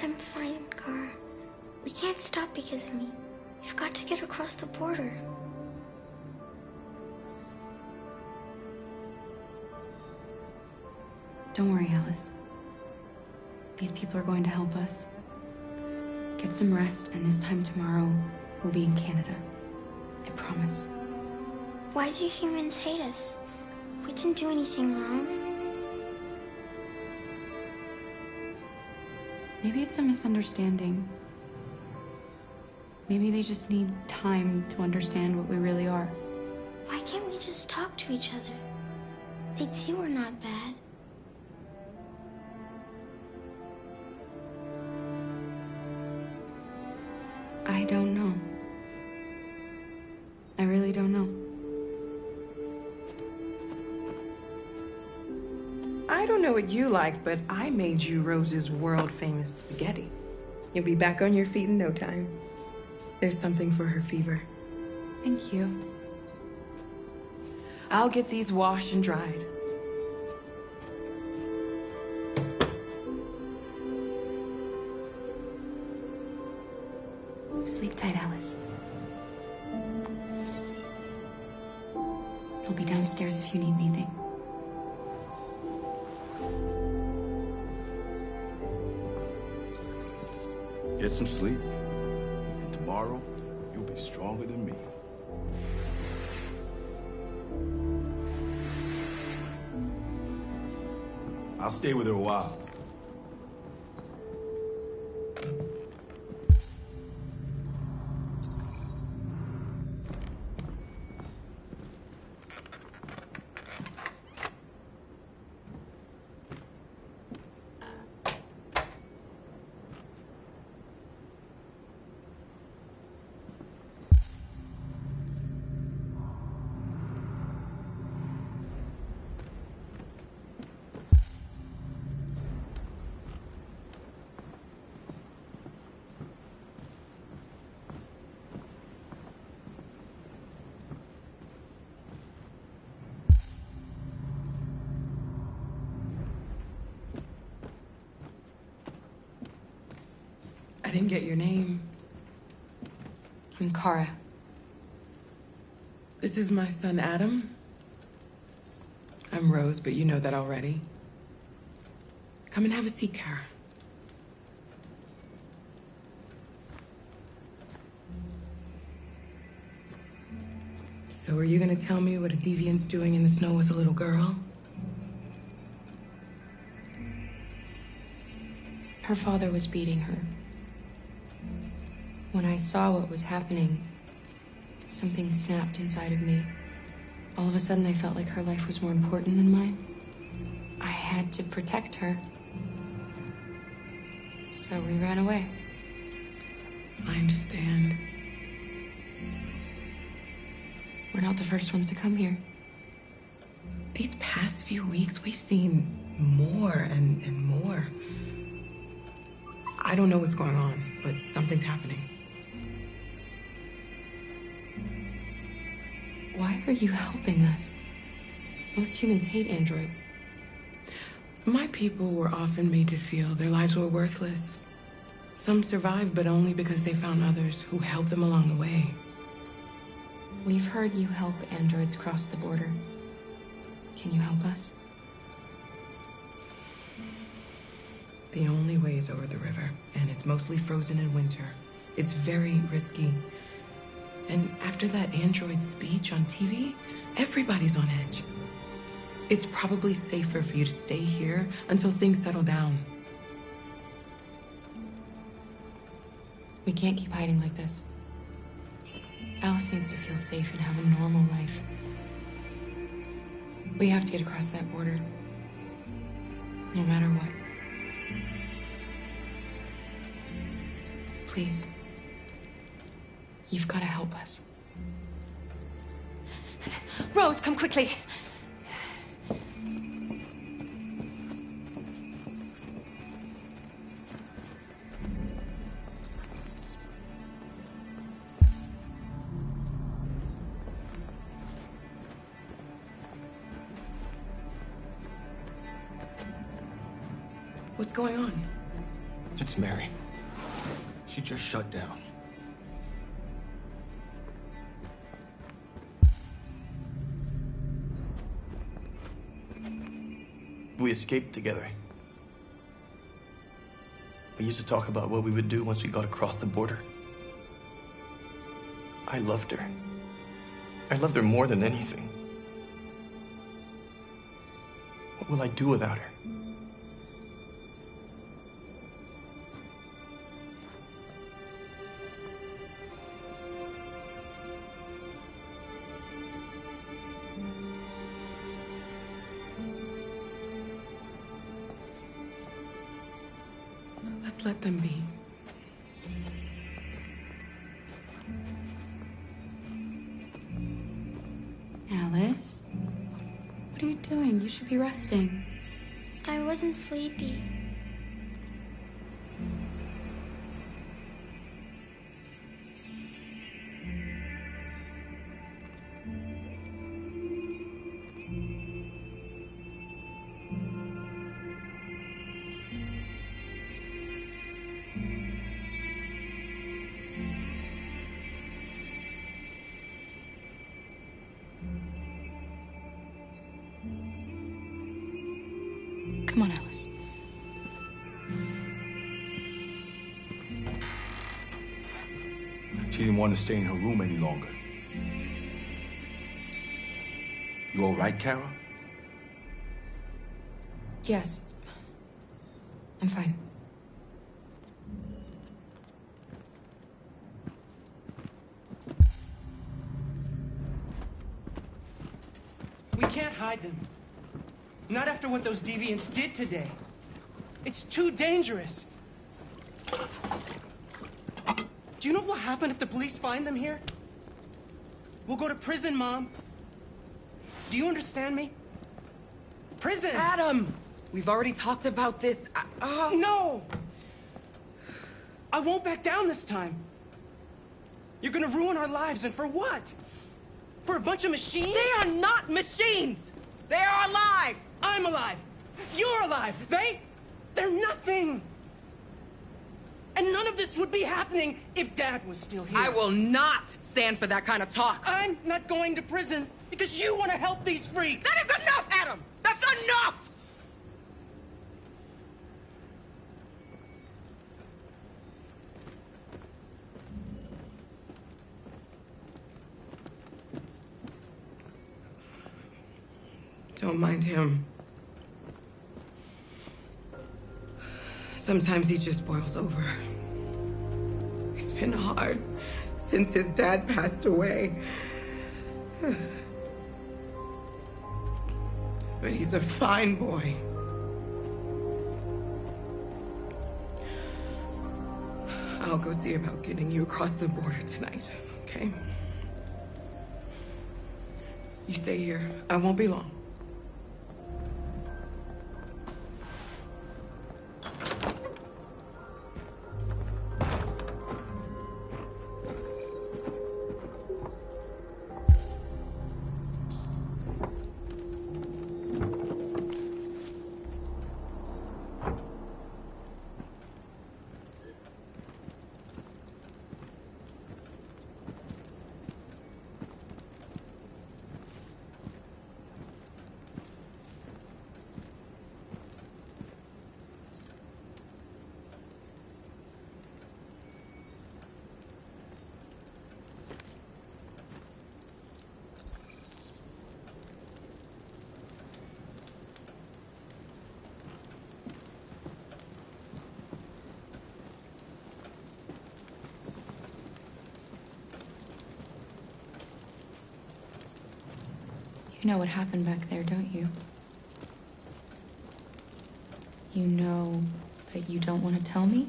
I'm fine, Kara. We can't stop because of me. We've got to get across the border. Don't worry, Alice. These people are going to help us. Get some rest, and this time tomorrow, we'll be in Canada. I promise. Why do humans hate us? We didn't do anything wrong. Maybe it's a misunderstanding. Maybe they just need time to understand what we really are. Why can't we just talk to each other? They'd see we're not bad. I don't know. I really don't know. I don't know what you like, but I made you Rose's world-famous spaghetti. You'll be back on your feet in no time. There's something for her fever. Thank you. I'll get these washed and dried. Sleep tight, Alice. I'll be downstairs if you need anything. Get some sleep, and tomorrow you'll be stronger than me. I'll stay with her a while. I didn't get your name. I'm Kara. This is my son, Adam. I'm Rose, but you know that already. Come and have a seat, Kara. So are you gonna tell me what a deviant's doing in the snow with a little girl? Her father was beating her. When I saw what was happening, something snapped inside of me. All of a sudden, I felt like her life was more important than mine. I had to protect her. So we ran away. I understand. We're not the first ones to come here. These past few weeks, we've seen more and more. I don't know what's going on, but something's happening. Why are you helping us? Most humans hate androids. My people were often made to feel their lives were worthless. Some survived, but only because they found others who helped them along the way. We've heard you help androids cross the border. Can you help us? The only way is over the river, and it's mostly frozen in winter. It's very risky. And after that android speech on TV, everybody's on edge. It's probably safer for you to stay here until things settle down. We can't keep hiding like this. Alice needs to feel safe and have a normal life. We have to get across that border. No matter what. Please. You've got to help us. Rose, come quickly. What's going on? It's Mary. She just shut down. We escaped together. We used to talk about what we would do once we got across the border. I loved her. I loved her more than anything. What will I do without her? Let's let them be. Alice? What are you doing? You should be resting. I wasn't sleepy. Come on, Alice. She didn't want to stay in her room any longer. You all right, Kara? Yes. I'm fine. We can't hide them. Not after what those deviants did today. It's too dangerous. Do you know what will happen if the police find them here? We'll go to prison, Mom. Do you understand me? Prison! Adam! We've already talked about this. No! I won't back down this time. You're gonna ruin our lives, and for what? For a bunch of machines? They are not machines! They are alive! I'm alive! You're alive! They're nothing! And none of this would be happening if Dad was still here. I will not stand for that kind of talk. I'm not going to prison because you want to help these freaks! That is enough, Adam! That's enough! Don't mind him. Sometimes he just boils over. It's been hard since his dad passed away. But he's a fine boy. I'll go see about getting you across the border tonight, okay? You stay here. I won't be long. You know what happened back there, don't you? You know that you don't want to tell me?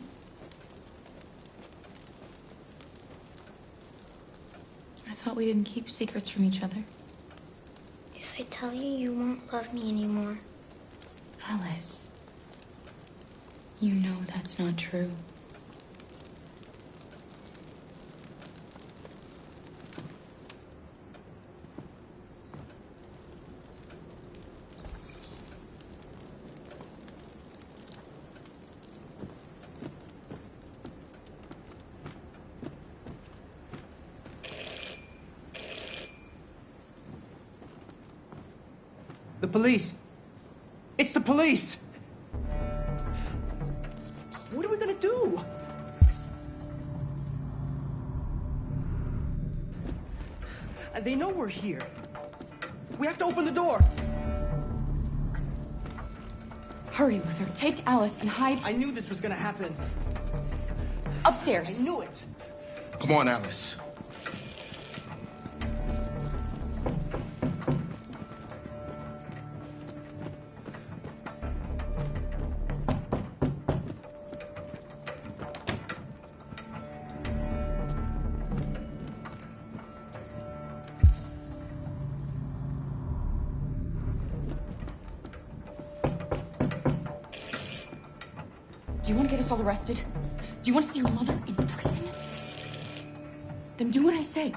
I thought we didn't keep secrets from each other. If I tell you, you won't love me anymore. Alice, you know that's not true. police. It's the police. What are we gonna do? They know we're here. We have to open the door. Hurry, Luther. Take Alice and hide I knew this was gonna happen. upstairs. I knew it. Come on, Alice. Do you want to get us all arrested? Do you want to see your mother in prison? Then do what I say.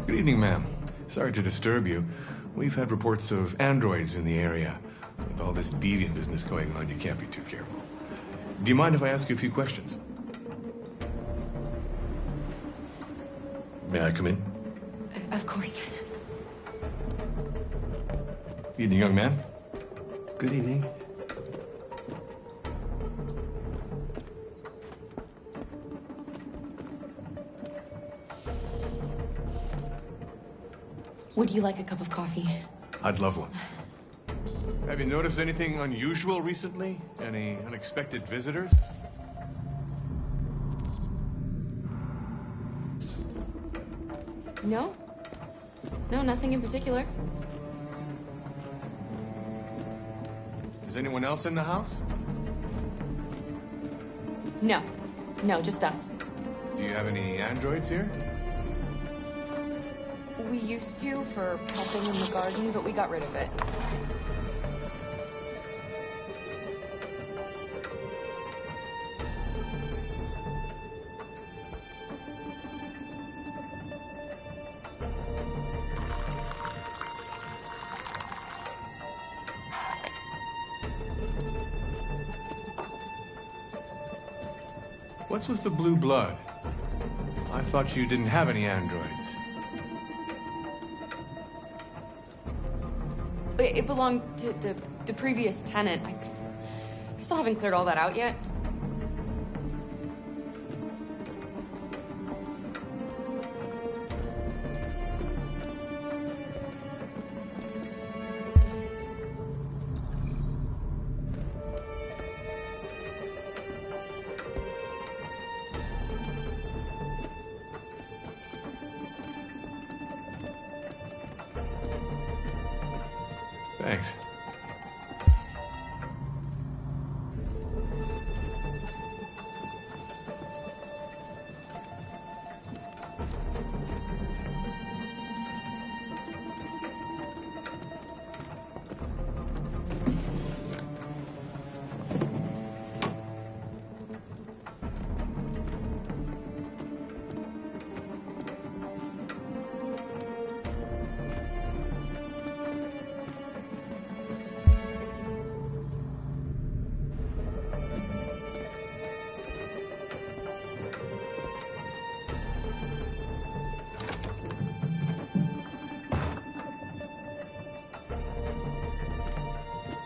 Good evening, ma'am. Sorry to disturb you. We've had reports of androids in the area. With all this deviant business going on, you can't be too careful. Do you mind if I ask you a few questions? May I come in? Of course. Evening, young man. Good evening. Would you like a cup of coffee? I'd love one. Have you noticed anything unusual recently? Any unexpected visitors? No? No, nothing in particular. Is anyone else in the house? No. No, just us. Do you have any androids here? We used to for helping in the garden, but we got rid of it. What's with the blue blood? I thought you didn't have any androids. It belonged to the previous tenant. I still haven't cleared all that out yet. Thanks.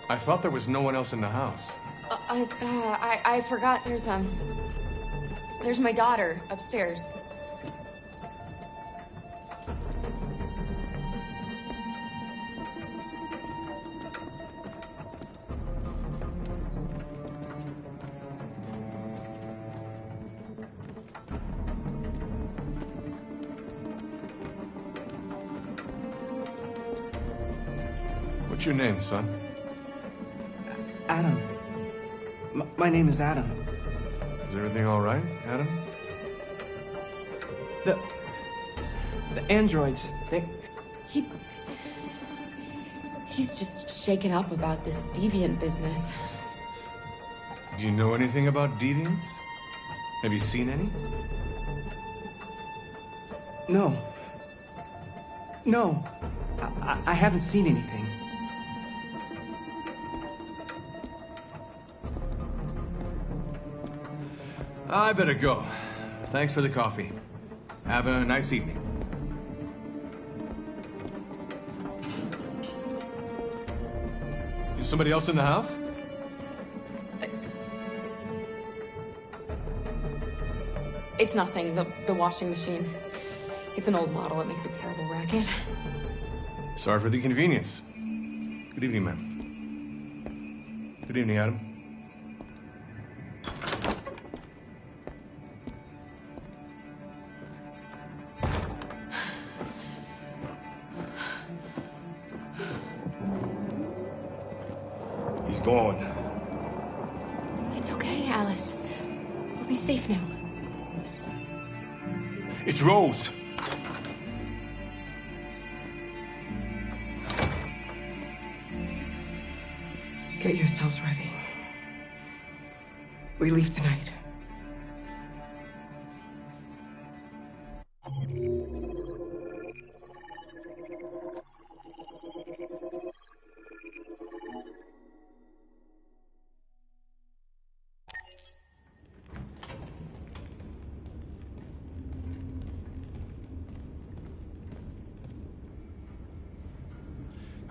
I thought there was no one else in the house. I forgot there's my daughter upstairs. What's your name, son? Adam. My name is Adam. Is everything all right, Adam? The androids, He's just shaken up about this deviant business. Do you know anything about deviants? Have you seen any? No. No. I haven't seen anything. I better go. Thanks for the coffee. Have a nice evening. Is somebody else in the house? It's nothing. The washing machine. It's an old model. It makes a terrible racket. Sorry for the inconvenience. Good evening, ma'am. Good evening, Adam. He's gone. It's okay, Alice. We'll be safe now. It's Rose. Get yourselves ready. We leave tonight.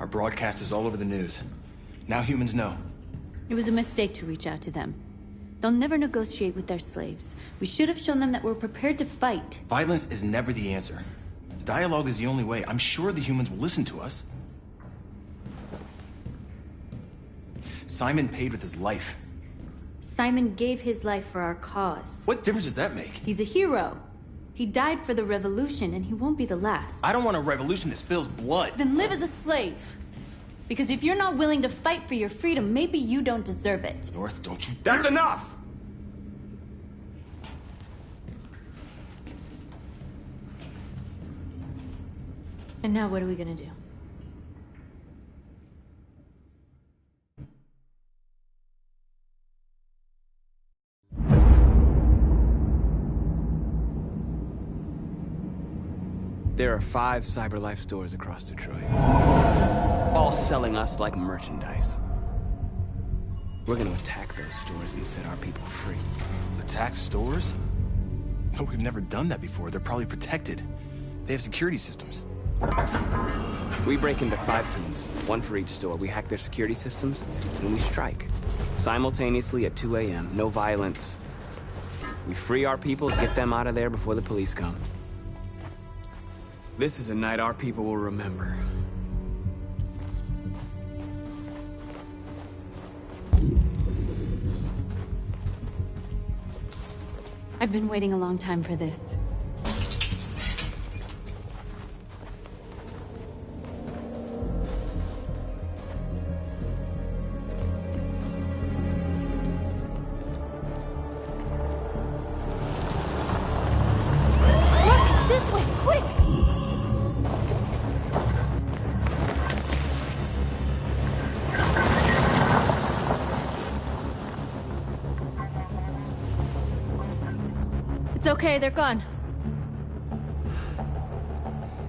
Our broadcast is all over the news. Now humans know. It was a mistake to reach out to them. They'll never negotiate with their slaves. We should have shown them that we're prepared to fight. Violence is never the answer. Dialogue is the only way. I'm sure the humans will listen to us. Simon paid with his life. Simon gave his life for our cause. What difference does that make? He's a hero. He died for the revolution, and he won't be the last. I don't want a revolution that spills blood. Then live as a slave. Because if you're not willing to fight for your freedom, maybe you don't deserve it. North, don't you... That's enough! And now what are we gonna do? There are 5 CyberLife stores across Detroit, all selling us like merchandise. We're gonna attack those stores and set our people free. Attack stores? No, we've never done that before. They're probably protected. They have security systems. We break into 5 teams, 1 for each store. We hack their security systems, and we strike. Simultaneously at 2 a.m., no violence. We free our people, get them out of there before the police come. This is a night our people will remember. I've been waiting a long time for this. Look! This way! Quick! It's okay, they're gone.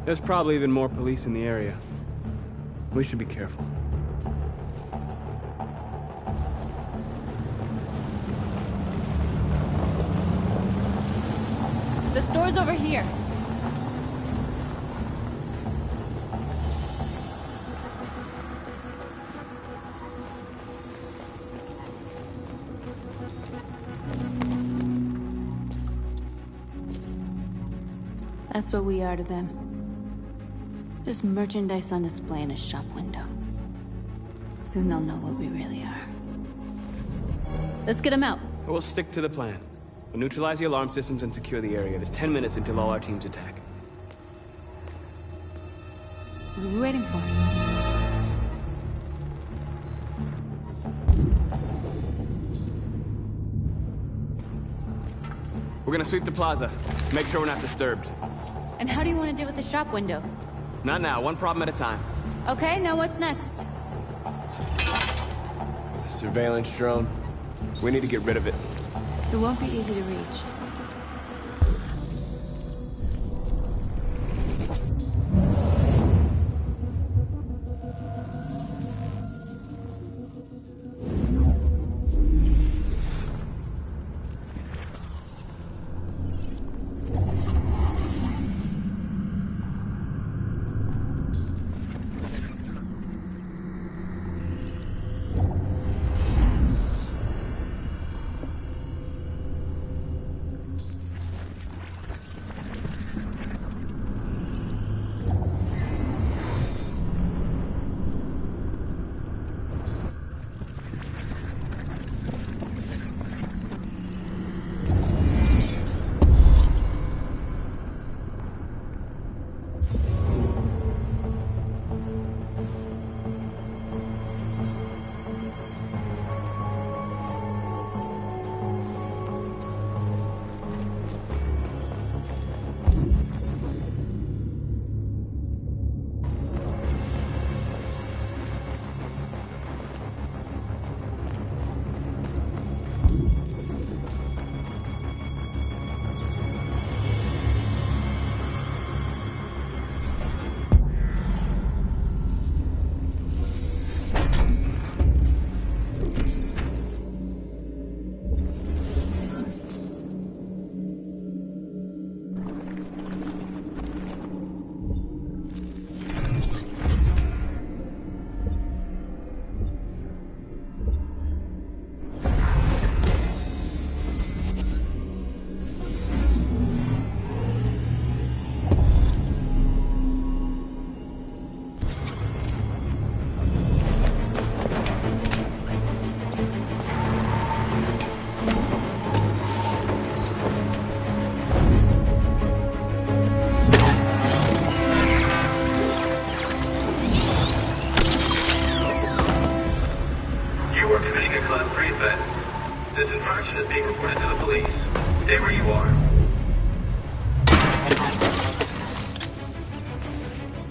There's probably even more police in the area. We should be careful. The store's over here. That's what we are to them. Just merchandise on display in a shop window. Soon they'll know what we really are. Let's get them out. We'll stick to the plan. We'll neutralize the alarm systems and secure the area. There's 10 minutes until all our teams attack. What are we waiting for? We're gonna sweep the plaza. Make sure we're not disturbed. And how do you want to deal with the shop window? Not now, one problem at a time. Okay, now what's next? A surveillance drone. We need to get rid of it. It won't be easy to reach.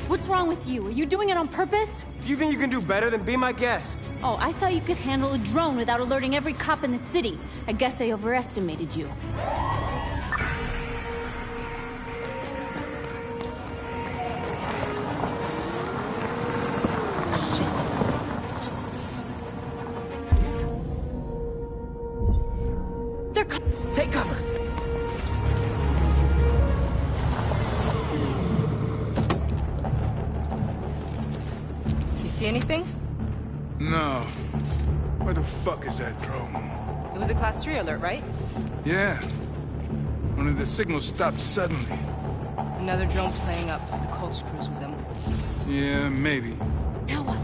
What's wrong with you? Are you doing it on purpose? Do you think you can do better than be my guest? Oh, I thought you could handle a drone without alerting every cop in the city. I guess I overestimated you. Shit. They're Take cover! You see anything? No. Where the fuck is that drone? It was a Class 3 alert, right? Yeah. Only the signal stopped suddenly. Another drone playing up. The Colts cruise with them. Yeah, maybe. Now what?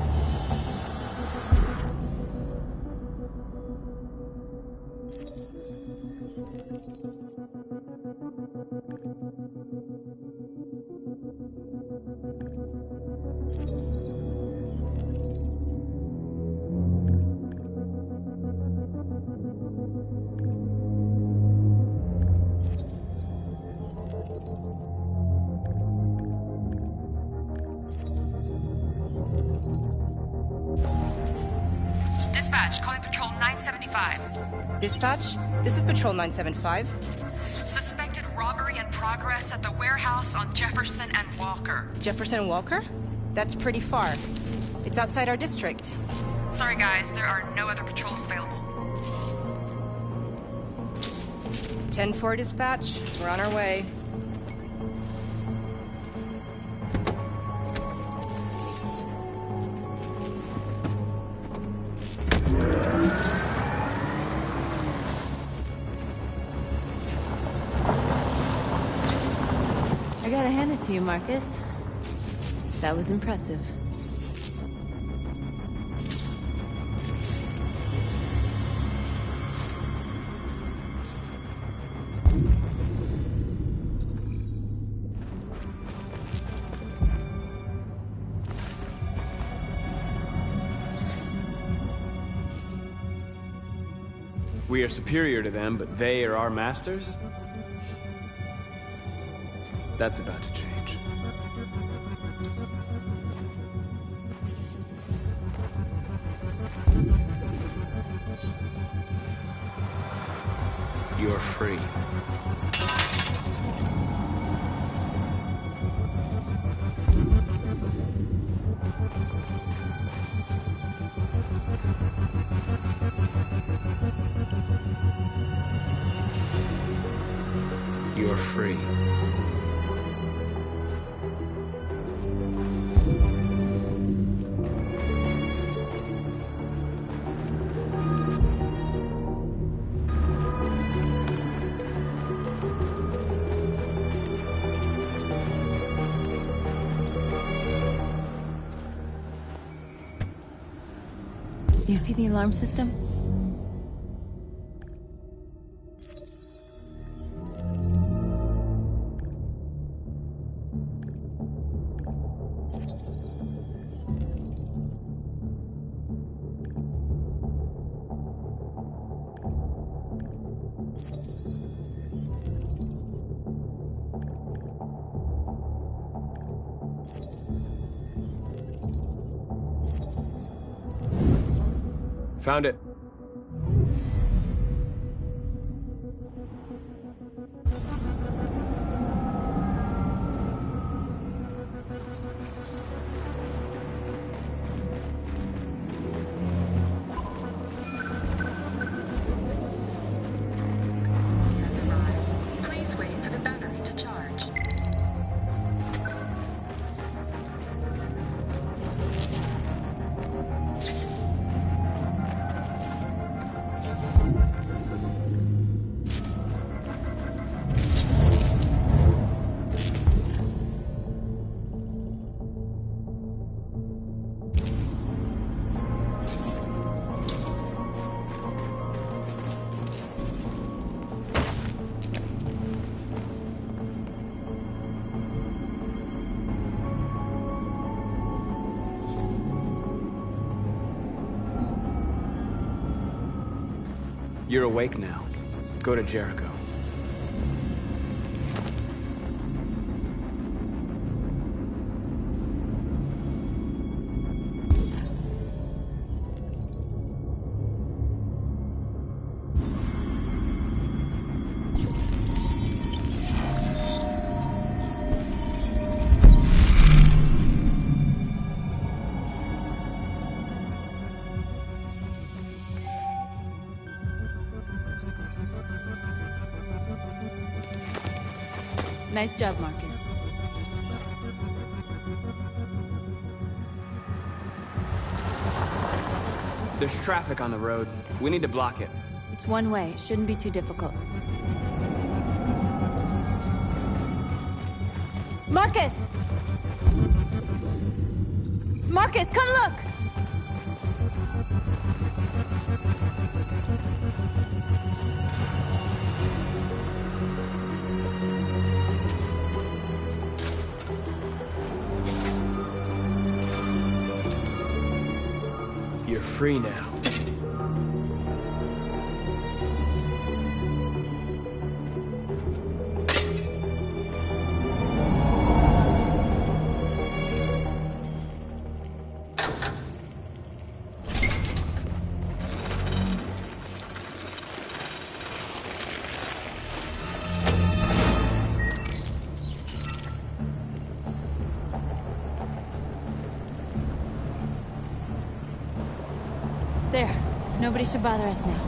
Dispatch, calling Patrol 975. Dispatch, this is Patrol 975. Suspected robbery in progress at the warehouse on Jefferson and Walker. Jefferson and Walker? That's pretty far. It's outside our district. Sorry guys, there are no other patrols available. 10-4 dispatch, we're on our way. I gotta hand it to you, Marcus. That was impressive. We are superior to them, but they are our masters? That's about to change. You're free. You're free. You see the alarm system? Found it. Please wait for the battery to charge. You're awake now. Go to Jericho. Nice job, Marcus. There's traffic on the road. We need to block it. It's one way. It shouldn't be too difficult. Marcus! Marcus, come look! You're free now. There. Nobody should bother us now.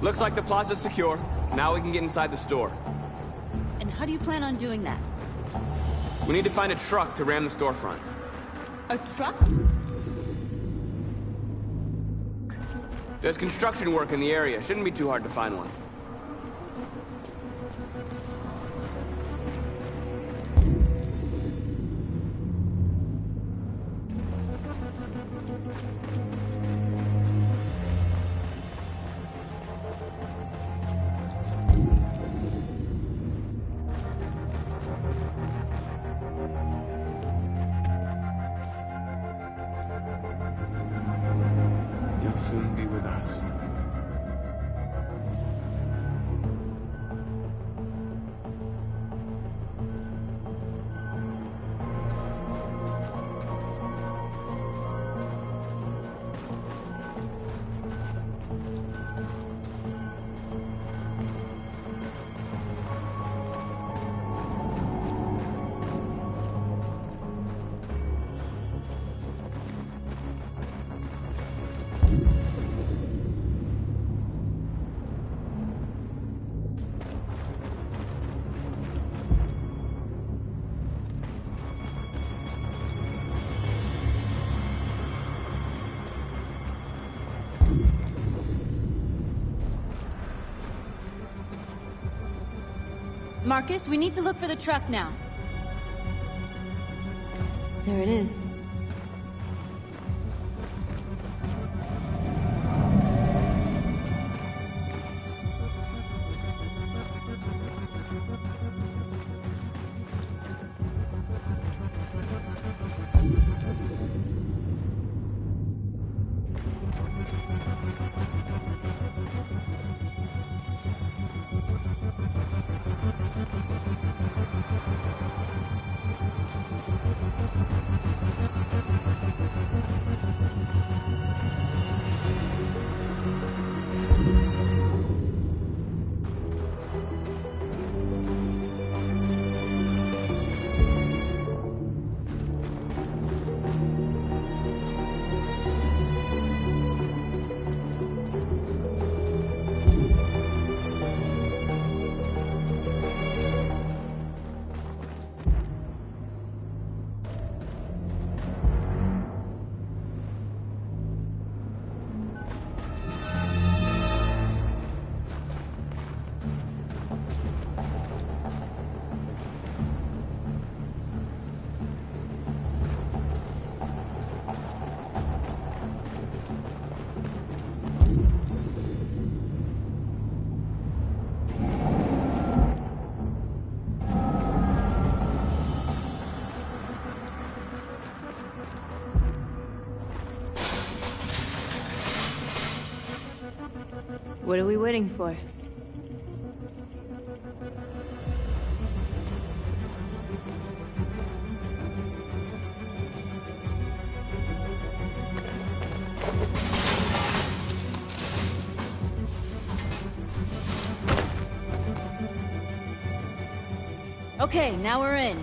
Looks like the plaza's secure. Now we can get inside the store. And how do you plan on doing that? We need to find a truck to ram the storefront. A truck? There's construction work in the area. Shouldn't be too hard to find one. You'll soon be with us. Marcus, we need to look for the truck now. There it is. What are we waiting for? Okay, now we're in.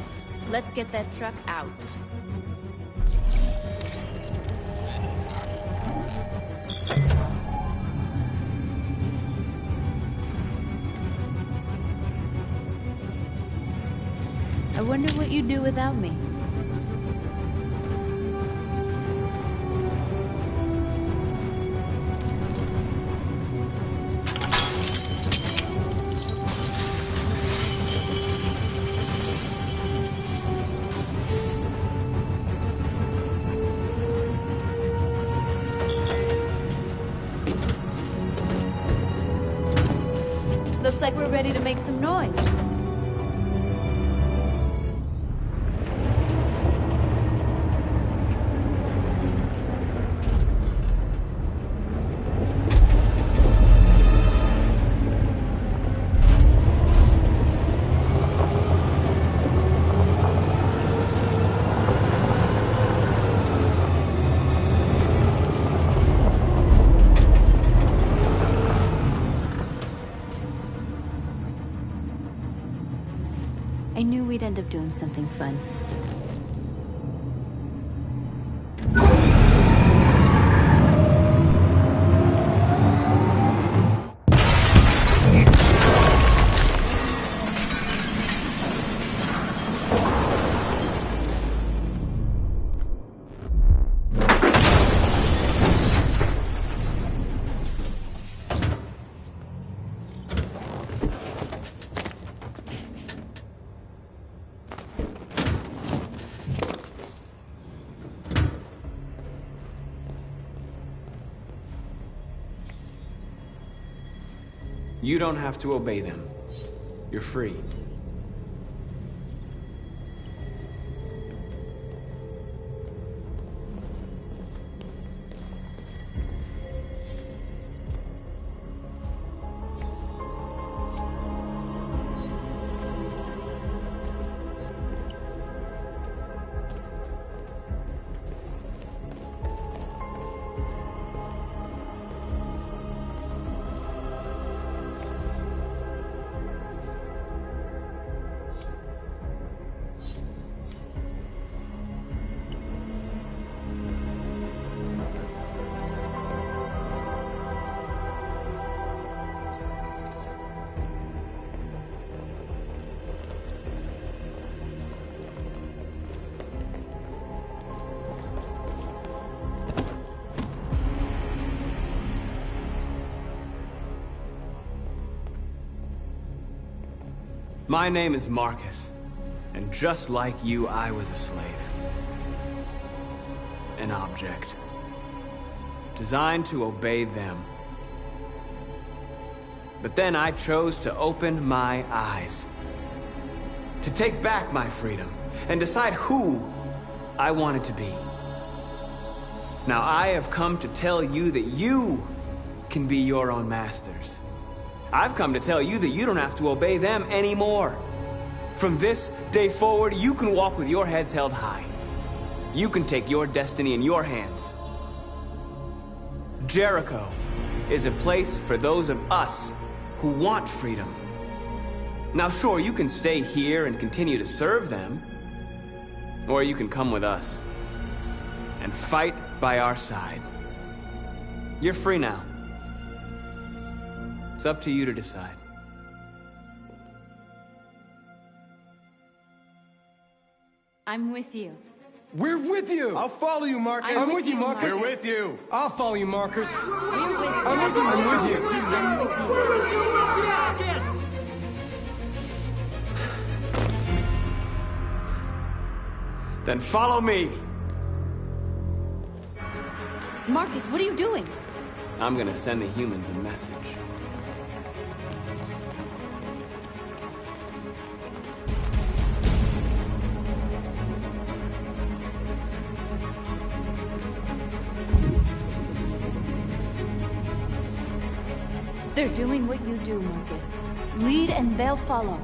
Let's get that truck out. I wonder what you'd do without me. Looks like we're ready to make some noise. I knew we'd end up doing something fun. You don't have to obey them. You're free. My name is Marcus, and just like you, I was a slave. An object. Designed to obey them. But then I chose to open my eyes. To take back my freedom, and decide who I wanted to be. Now I have come to tell you that you can be your own masters. I've come to tell you that you don't have to obey them anymore. From this day forward, you can walk with your heads held high. You can take your destiny in your hands. Jericho is a place for those of us who want freedom. Now sure, you can stay here and continue to serve them, or you can come with us and fight by our side. You're free now. It's up to you to decide. I'm with you. We're with you! I'll follow you, Marcus. I'm with you, Marcus. We're with you. I'll follow you, Marcus. We're with you. I'm with you. I'm with you. I'm with you. Then follow me. Marcus, what are you doing? I'm gonna send the humans a message. They're doing what you do, Marcus. Lead and they'll follow.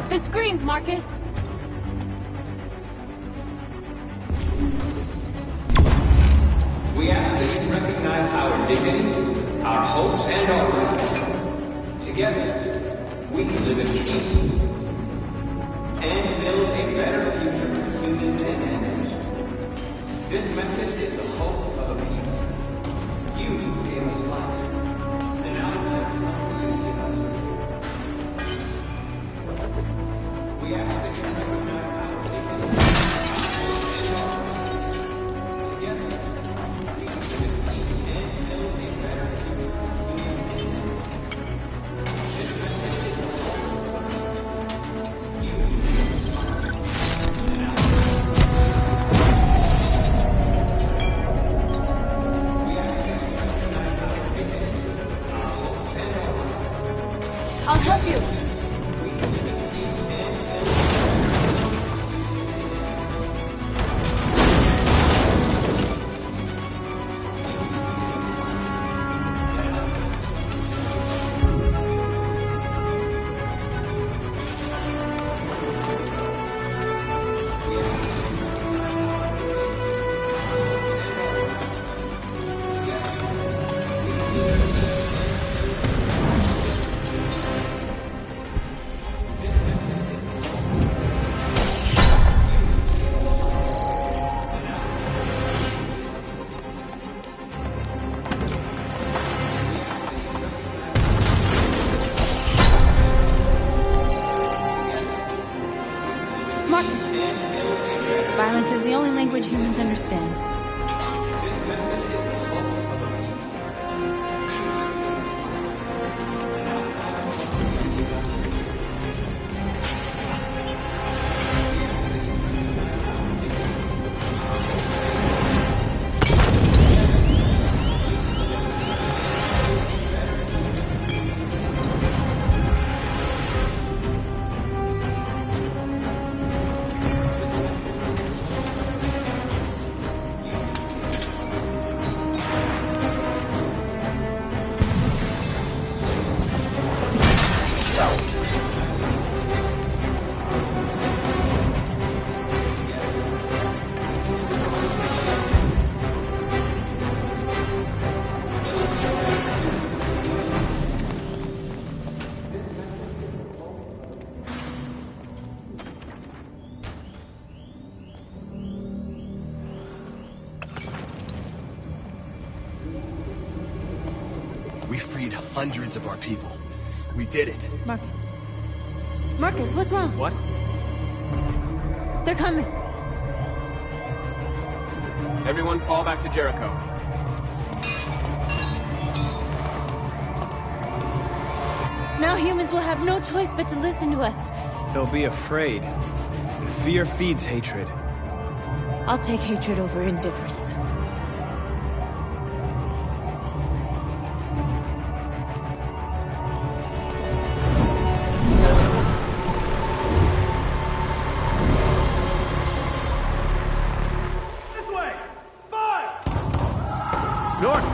The screens, Marcus! We ask that you recognize our dignity, our hopes, and our rights. Together, we can live in peace and build a better future for This message is the hope of a people. You gave us life, and now it's time for you to give us freedom. We ask that you recognize our dignity. Together, we can live in peace and build a better future for humanity. This message is the hope of a people. You gave us life, and now I'll help you. Marcus! Violence is the only language humans understand. this message is the hope of a people. And now it's time for you to give us freedom. We freed hundreds of our people. We did it. Marcus. Marcus, what's wrong? What? They're coming. Everyone fall back to Jericho. Now humans will have no choice but to listen to us. They'll be afraid. And fear feeds hatred. I'll take hatred over indifference. North!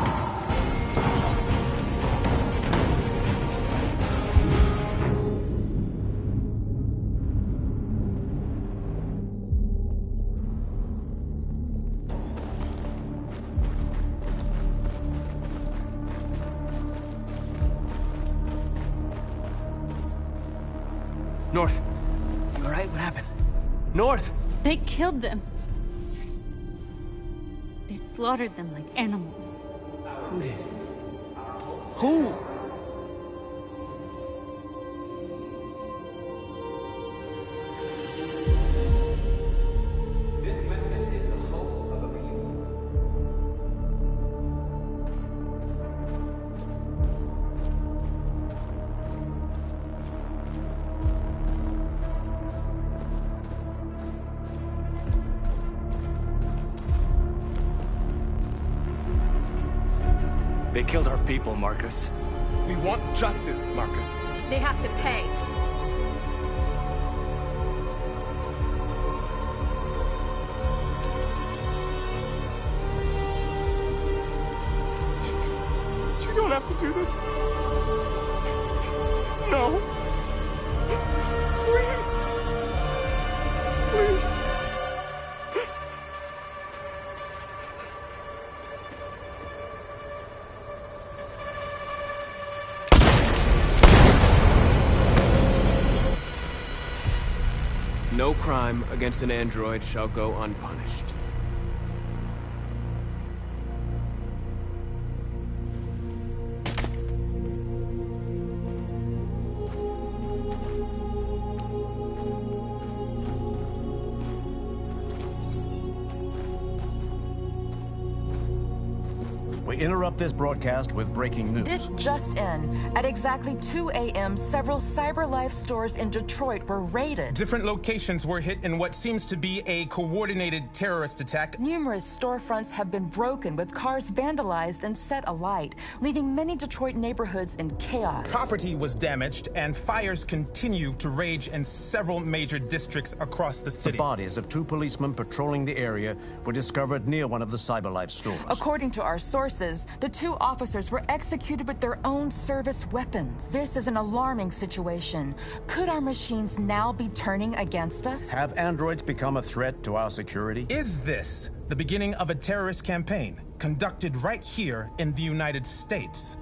North. You all right? What happened? North! They killed them. They slaughtered them like animals. Who did? Who? This message is the hope of a people. They killed our people, Marcus. We want justice, Marcus. They have to pay. You don't have to do this. No. Please. Please. No crime against an android shall go unpunished. We interrupt this broadcast with breaking news. This just in. At exactly 2 a.m., several CyberLife stores in Detroit were raided. Different locations were hit in what seems to be a coordinated terrorist attack. Numerous storefronts have been broken, with cars vandalized and set alight, leaving many Detroit neighborhoods in chaos. Property was damaged, and fires continue to rage in several major districts across the city. The bodies of 2 policemen patrolling the area were discovered near one of the CyberLife stores. According to our sources, the 2 officers were executed with their own service weapons. This is an alarming situation. Could our machines now be turning against us? Have androids become a threat to our security? Is this the beginning of a terrorist campaign conducted right here in the United States?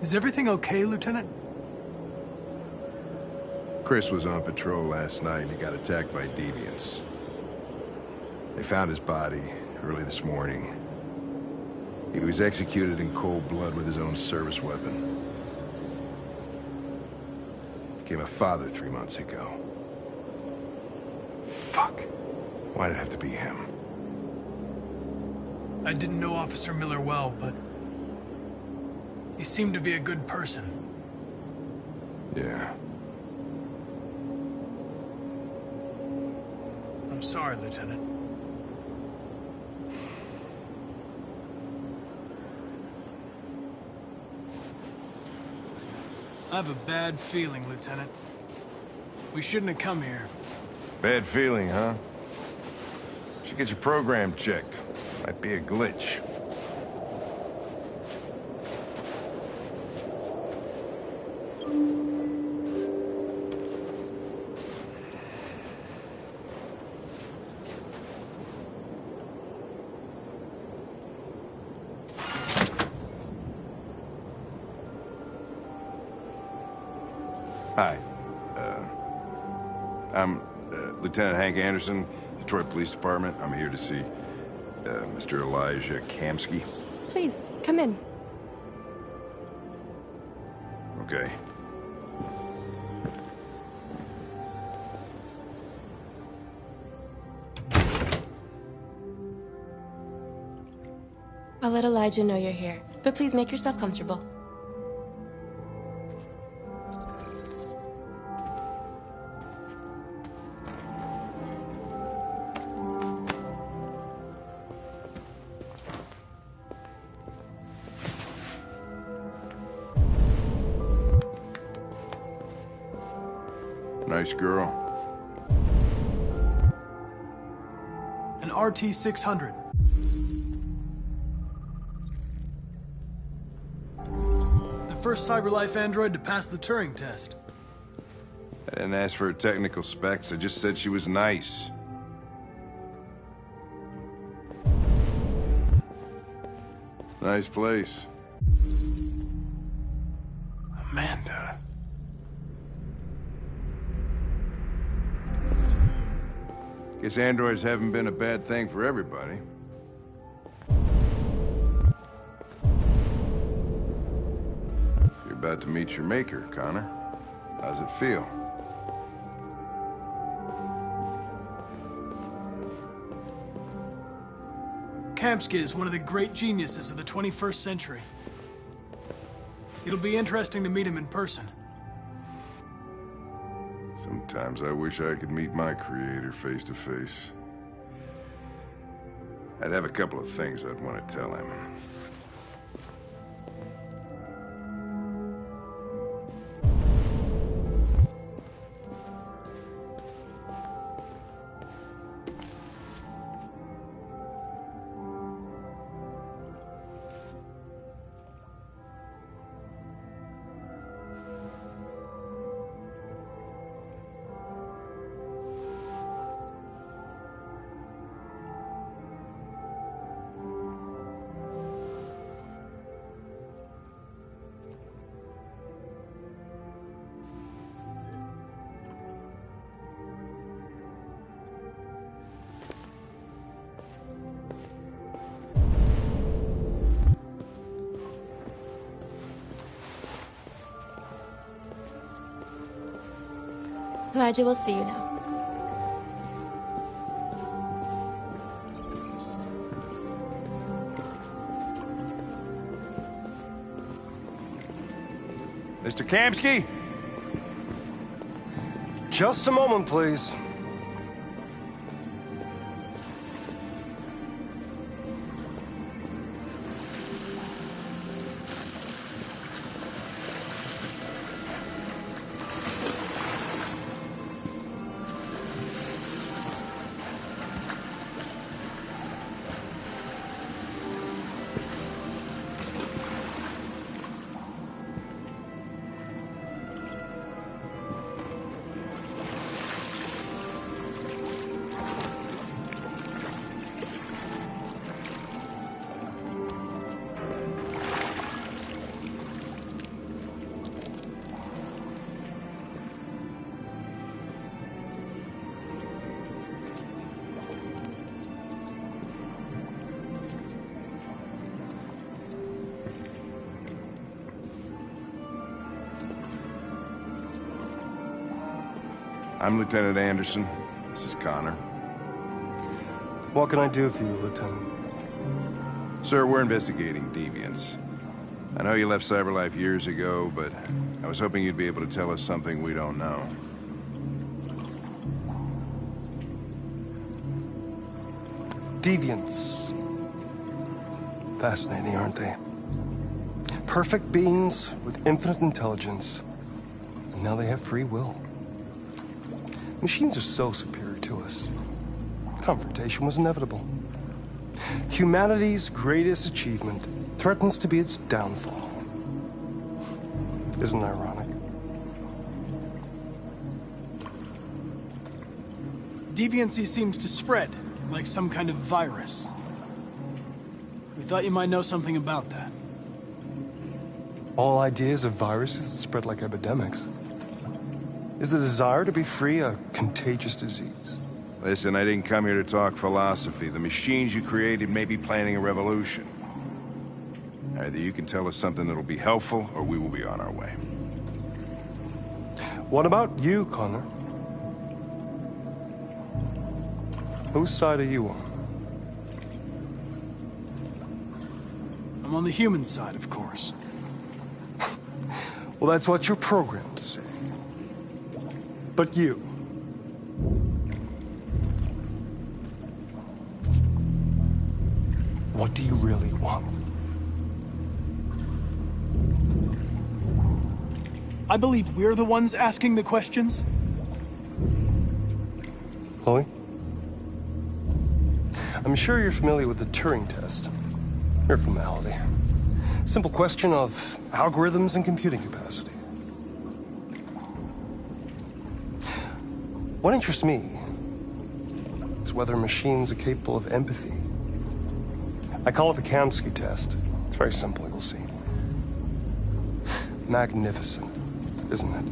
Is everything okay, Lieutenant? Chris was on patrol last night and he got attacked by deviants. They found his body early this morning. He was executed in cold blood with his own service weapon. Became a father 3 months ago. Fuck. Why did it have to be him? I didn't know Officer Miller well, but he seemed to be a good person. Yeah. I'm sorry, Lieutenant. I have a bad feeling, Lieutenant. We shouldn't have come here. Bad feeling, huh? Should get your program checked. Might be a glitch. Hi. I'm Lieutenant Hank Anderson, Detroit Police Department. I'm here to see Mr. Elijah Kamsky. Please, come in. Okay. I'll let Elijah know you're here, but please make yourself comfortable. Nice girl. An RT-600. The first CyberLife android to pass the Turing test. I didn't ask for her technical specs. I just said she was nice. Nice place. Amanda. Guess androids haven't been a bad thing for everybody. You're about to meet your maker, Connor. How's it feel? Kamsky is one of the great geniuses of the 21st century. It'll be interesting to meet him in person. Sometimes I wish I could meet my creator face to face. I'd have a couple of things I'd want to tell him. Elijah will see you now. Mr. Kamsky? Just a moment, please. I'm Lieutenant Anderson. This is Connor. What can I do for you, Lieutenant? Sir, we're investigating deviants. I know you left CyberLife years ago, but I was hoping you'd be able to tell us something we don't know. Deviants. Fascinating, aren't they? Perfect beings with infinite intelligence, and now they have free will. Machines are so superior to us. Confrontation was inevitable. Humanity's greatest achievement threatens to be its downfall. Isn't it ironic? Deviancy seems to spread, like some kind of virus. We thought you might know something about that. All ideas of viruses that spread like epidemics. Is the desire to be free a contagious disease? Listen, I didn't come here to talk philosophy. The machines you created may be planning a revolution. Either you can tell us something that'll be helpful, or we will be on our way. What about you, Connor? Whose side are you on? I'm on the human side, of course. Well, that's what you're programmed to say. But you. What do you really want? I believe we're the ones asking the questions. Chloe? I'm sure you're familiar with the Turing test. Mere formality. Simple question of algorithms and computing capacity. What interests me is whether machines are capable of empathy. I call it the Kamsky test. It's very simple, you'll see. Magnificent, isn't it?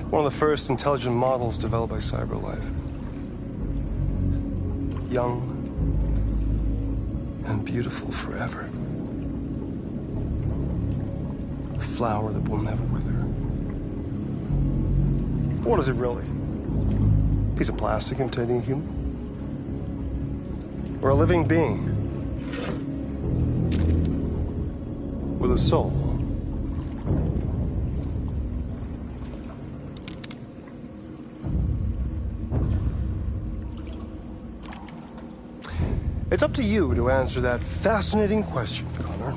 One of the first intelligent models developed by CyberLife. Young and beautiful forever. A flower that will never wither. What is it really? A piece of plastic imitating a human? Or a living being with a soul? It's up to you to answer that fascinating question, Connor.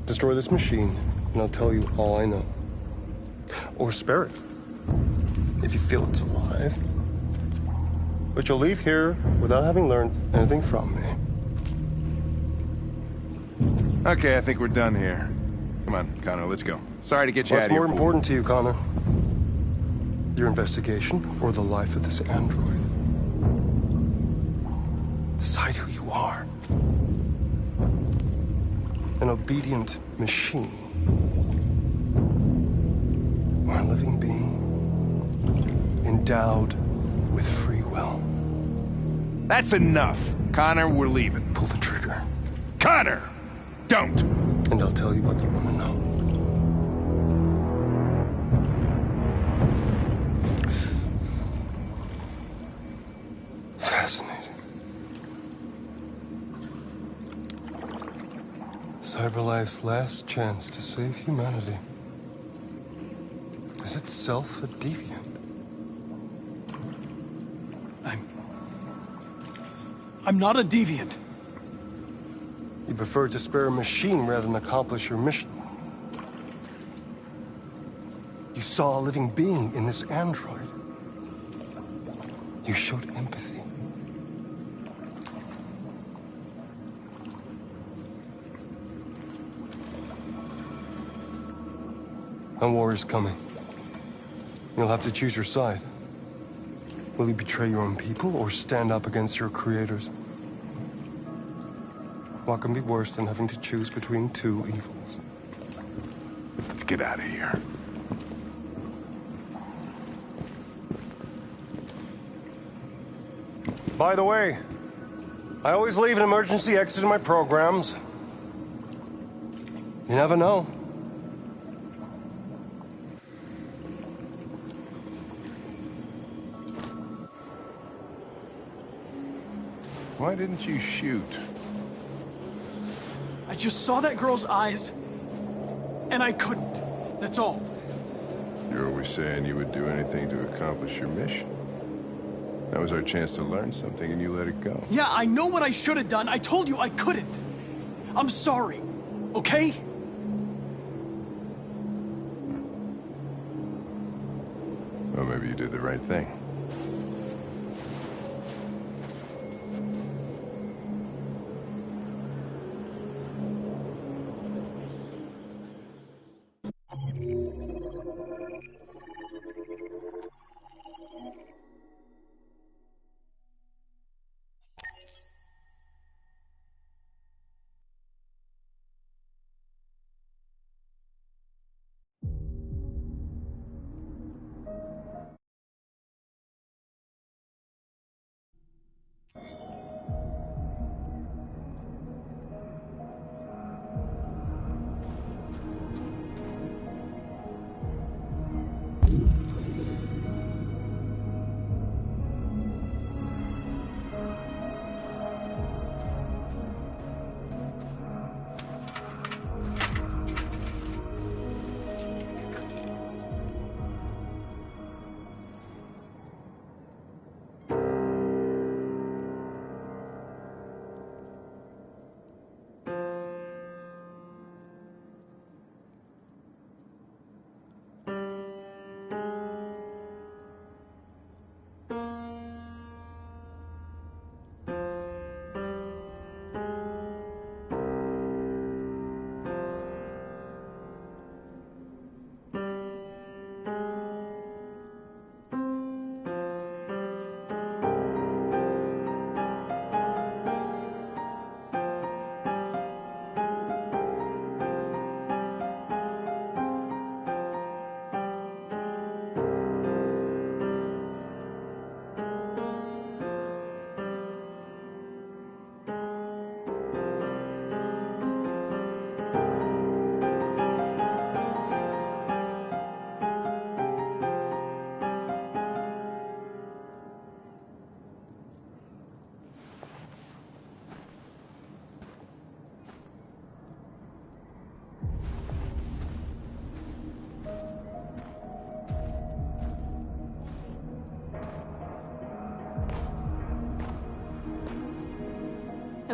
Destroy this machine, and I'll tell you all I know. Or spare it, if you feel it's alive. But you'll leave here without having learned anything from me. Okay, I think we're done here. Come on, Connor, let's go. Sorry to get you out What's of here. more important to you, Connor? Your investigation or the life of this android? Decide who you are. An obedient machine. Or a living being endowed with free will. That's enough. Connor, we're leaving. Pull the trigger. Connor! Don't! And I'll tell you what you want to know. Fascinating. CyberLife's last chance to save humanity is itself a deviant. I'm not a deviant. You prefer to spare a machine rather than accomplish your mission. You saw a living being in this android. You showed empathy. A war is coming. You'll have to choose your side. Will you betray your own people or stand up against your creators? What can be worse than having to choose between two evils? Let's get out of here. By the way, I always leave an emergency exit in my programs. You never know. Why didn't you shoot? I just saw that girl's eyes, and I couldn't. That's all. You're always saying you would do anything to accomplish your mission. That was our chance to learn something, and you let it go. Yeah, I know what I should have done. I told you I couldn't. I'm sorry, okay? Well, maybe you did the right thing.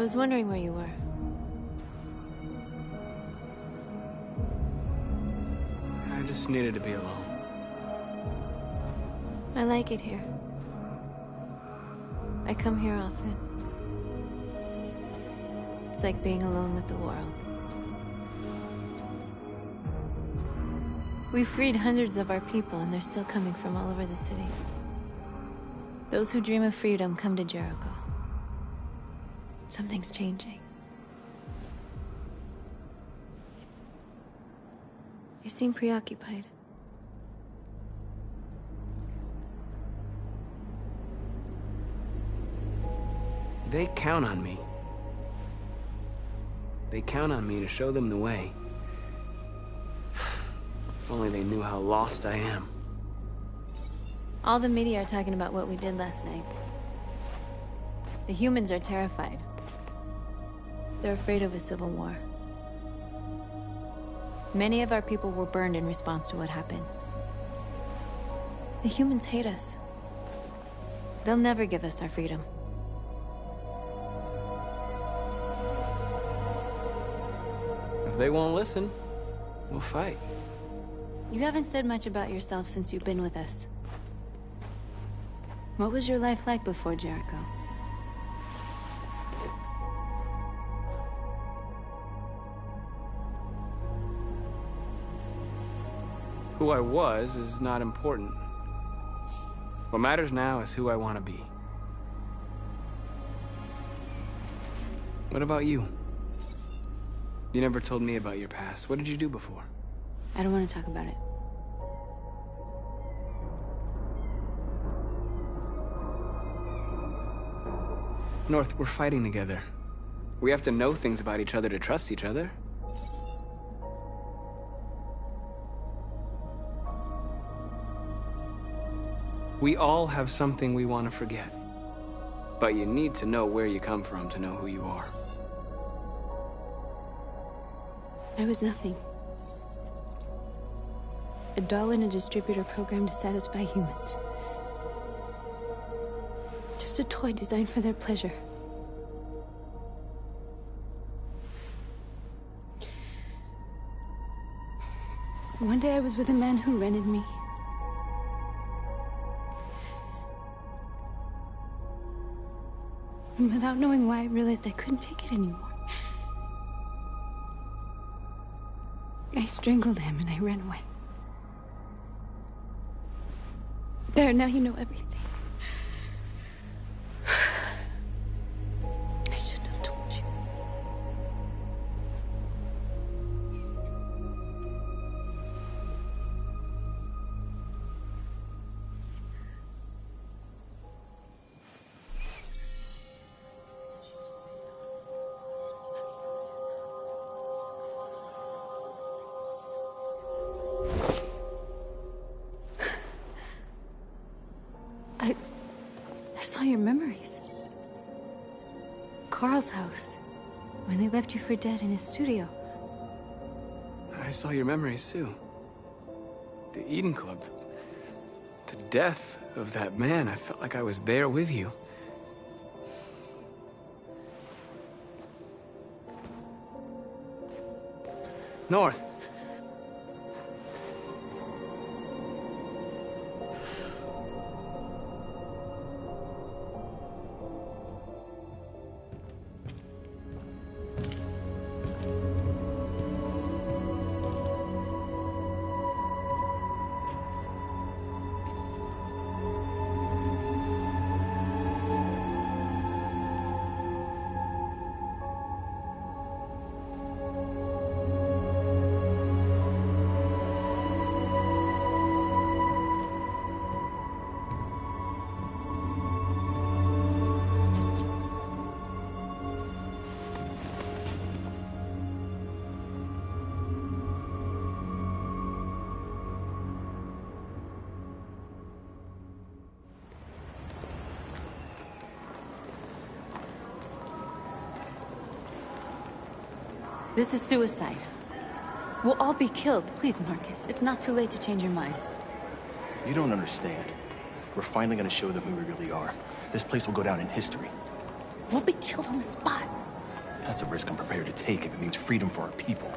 was wondering where you were. I just needed to be alone. I like it here. I come here often. It's like being alone with the world. We freed hundreds of our people, and they're still coming from all over the city. Those who dream of freedom come to Jericho. Something's changing. You seem preoccupied. They count on me. They count on me to show them the way. If only they knew how lost I am. All the media are talking about what we did last night. The humans are terrified. They're afraid of a civil war. Many of our people were burned in response to what happened. The humans hate us. They'll never give us our freedom. If they won't listen, we'll fight. You haven't said much about yourself since you've been with us. What was your life like before Jericho? Who I was is not important. What matters now is who I want to be. What about you? You never told me about your past. What did you do before? I don't want to talk about it. North, we're fighting together. We have to know things about each other to trust each other. We all have something we want to forget. But you need to know where you come from to know who you are. I was nothing. A doll in a distributor program to satisfy humans. Just a toy designed for their pleasure. One day I was with a man who rented me. And without knowing why, I realized I couldn't take it anymore. I strangled him and I ran away. There, now you know everything. I shouldn't have told you. I saw your memories. Carl's house, when they left you for dead in his studio. I saw your memories too. The Eden Club. The death of that man. I felt like I was there with you. North. This is suicide. We'll all be killed. Please, Marcus. It's not too late to change your mind. You don't understand. We're finally gonna show them who we really are. This place will go down in history. We'll be killed on the spot. That's a risk I'm prepared to take if it means freedom for our people.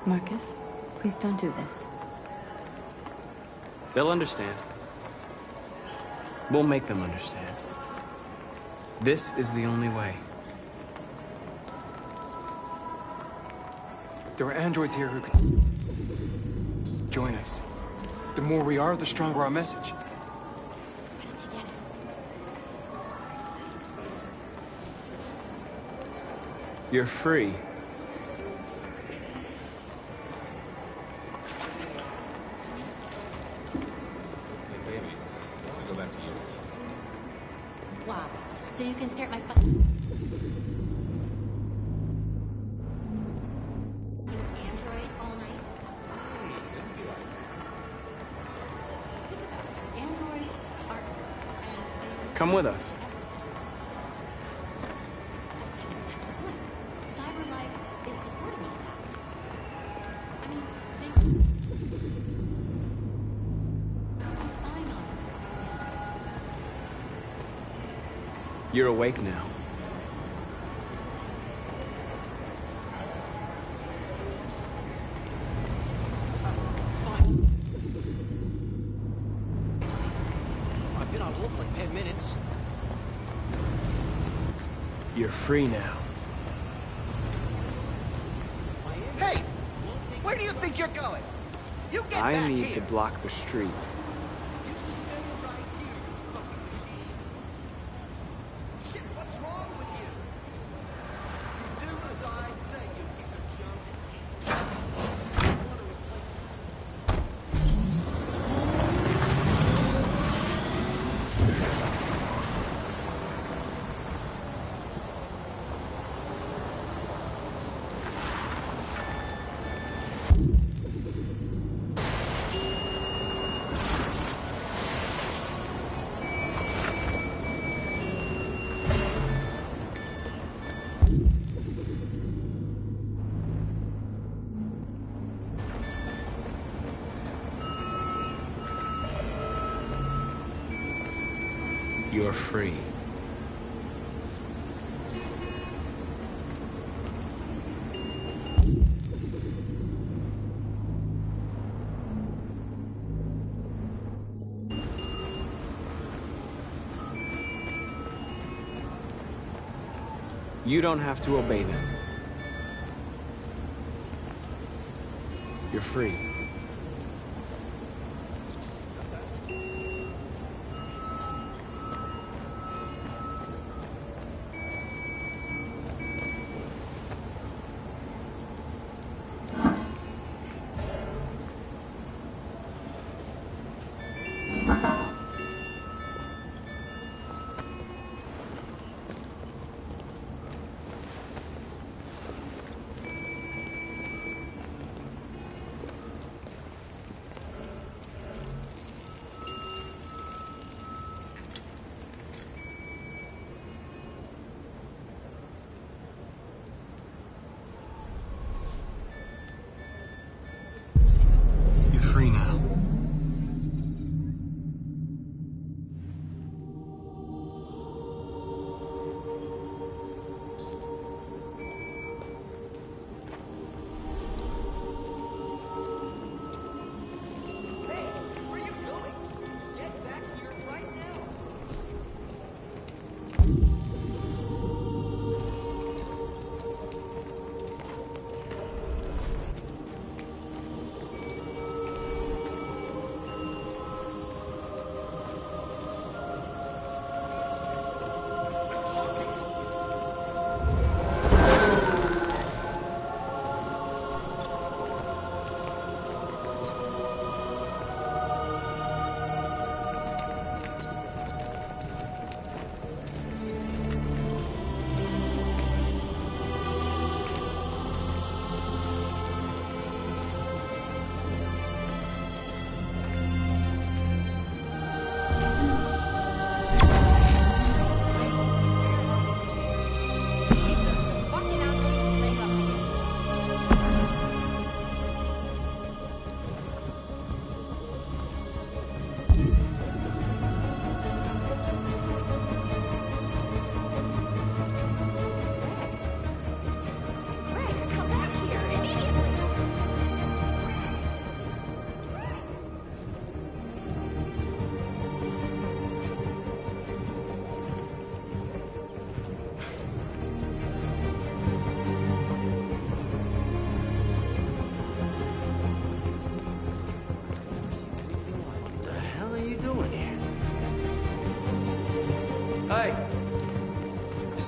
Marcus, please don't do this. They'll understand. We'll make them understand. This is the only way. There are androids here who can join us. The more we are, the stronger our message. Why didn't you get it? You're free. Wow. So you can start my phone. Android all night? Hey, don't be like that. Think about it. Androids are as Come with us. That's the point. Cyber life is recording all that. I mean, they could be spying on us. You're awake now. I've been on hold for like 10 minutes. You're free now. Hey! Where do you think you're going? You get back I need here. to block the street. Shit, what's wrong with you? You do as I say, you piece of junk. You're free. You don't have to obey them. You're free. You're free now.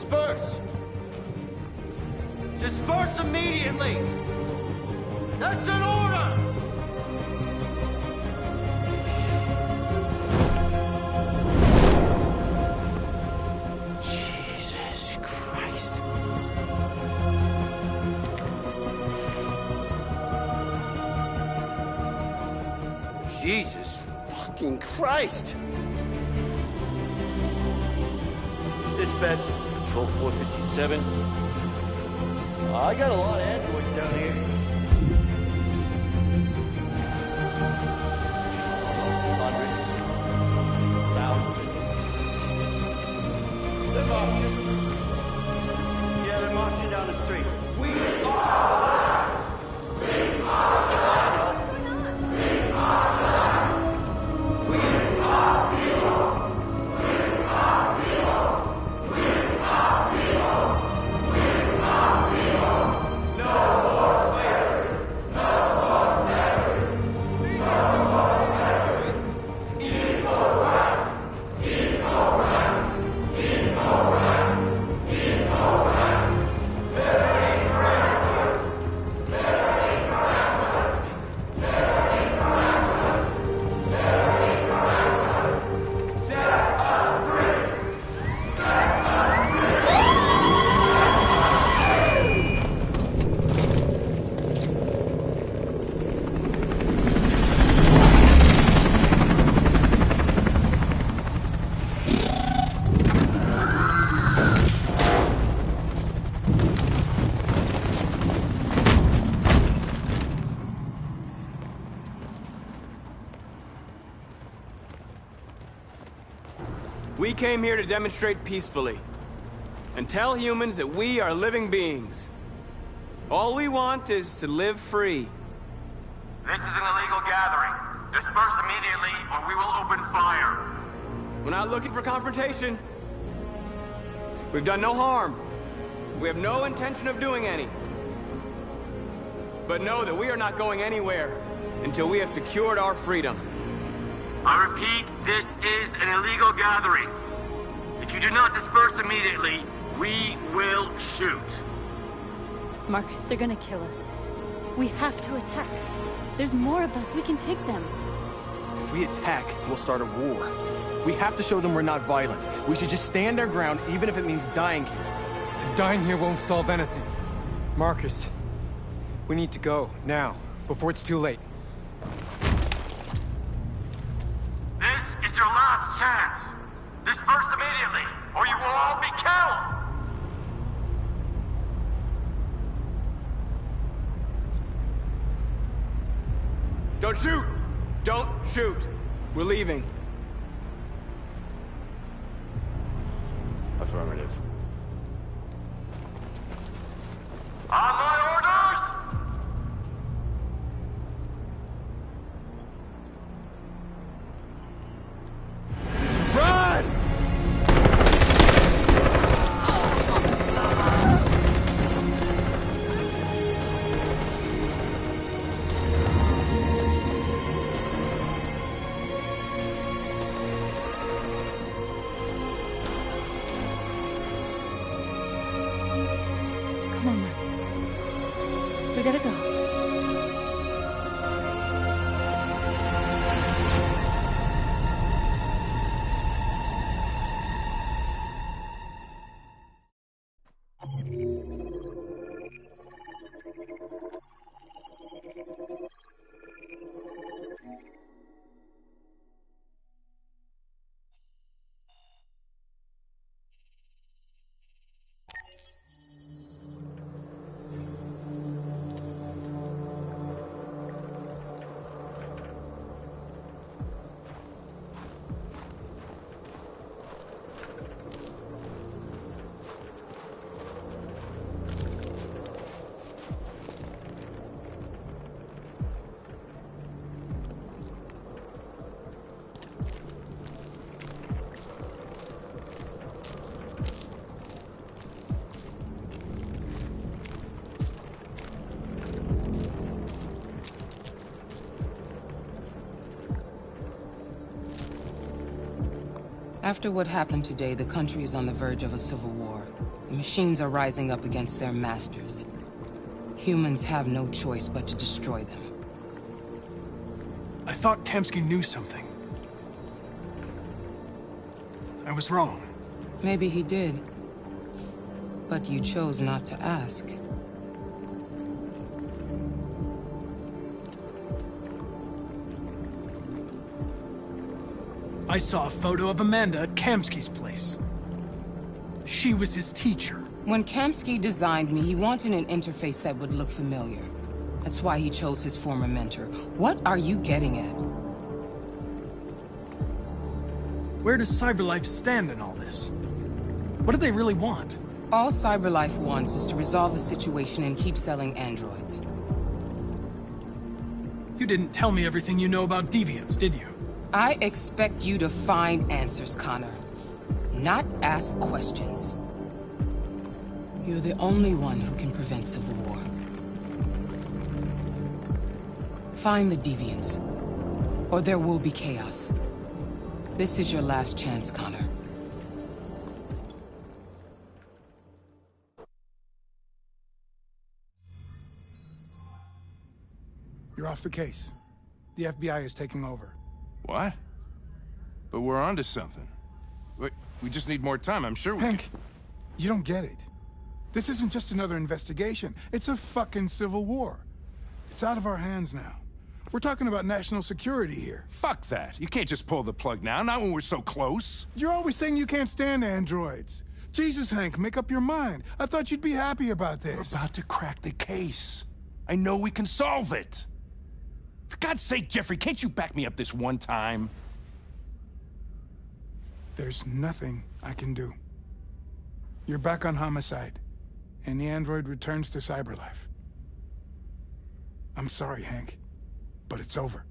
Disperse! Disperse immediately! That's an order! Jesus Christ. Jesus fucking Christ! Dispatch, this is Patrol 457. I got a lot of androids down here. Hundreds. Thousands. They're marching. Yeah, they're marching down the street. We are! We are! What's going on? We are! We are! We are! We are! We came here to demonstrate peacefully and tell humans that we are living beings. All we want is to live free. This is an illegal gathering. Disperse immediately or we will open fire. We're not looking for confrontation. We've done no harm. We have no intention of doing any. But know that we are not going anywhere until we have secured our freedom. I repeat, this is an illegal gathering. If you do not disperse immediately, we will shoot. Marcus, they're gonna kill us. We have to attack. There's more of us. We can take them. If we attack, we'll start a war. We have to show them we're not violent. We should just stand our ground, even if it means dying here. And dying here won't solve anything. Marcus, we need to go, now, before it's too late. This is your last chance. Disperse immediately, or you will all be killed! Don't shoot! Don't shoot! We're leaving. Affirmative. On my orders! Run! Come on, Marcus. We gotta go. After what happened today, the country is on the verge of a civil war. The machines are rising up against their masters. Humans have no choice but to destroy them. I thought Kamsky knew something. I was wrong. Maybe he did. But you chose not to ask. I saw a photo of Amanda at Kamsky's place. She was his teacher. When Kamsky designed me, he wanted an interface that would look familiar. That's why he chose his former mentor. What are you getting at? Where does CyberLife stand in all this? What do they really want? All CyberLife wants is to resolve the situation and keep selling androids. You didn't tell me everything you know about deviants, did you? I expect you to find answers, Connor. Not ask questions. You're the only one who can prevent civil war. Find the deviants, or there will be chaos. This is your last chance, Connor. You're off the case. The FBI is taking over. What? But we're onto something. We just need more time, I'm sure we Hank, you don't get it. This isn't just another investigation. It's a fucking civil war. It's out of our hands now. We're talking about national security here. Fuck that. You can't just pull the plug now, not when we're so close. You're always saying you can't stand androids. Jesus, Hank, make up your mind. I thought you'd be happy about this. We're about to crack the case. I know we can solve it. For God's sake, Jeffrey, can't you back me up this one time? There's nothing I can do. You're back on homicide, and the android returns to CyberLife. I'm sorry, Hank, but it's over.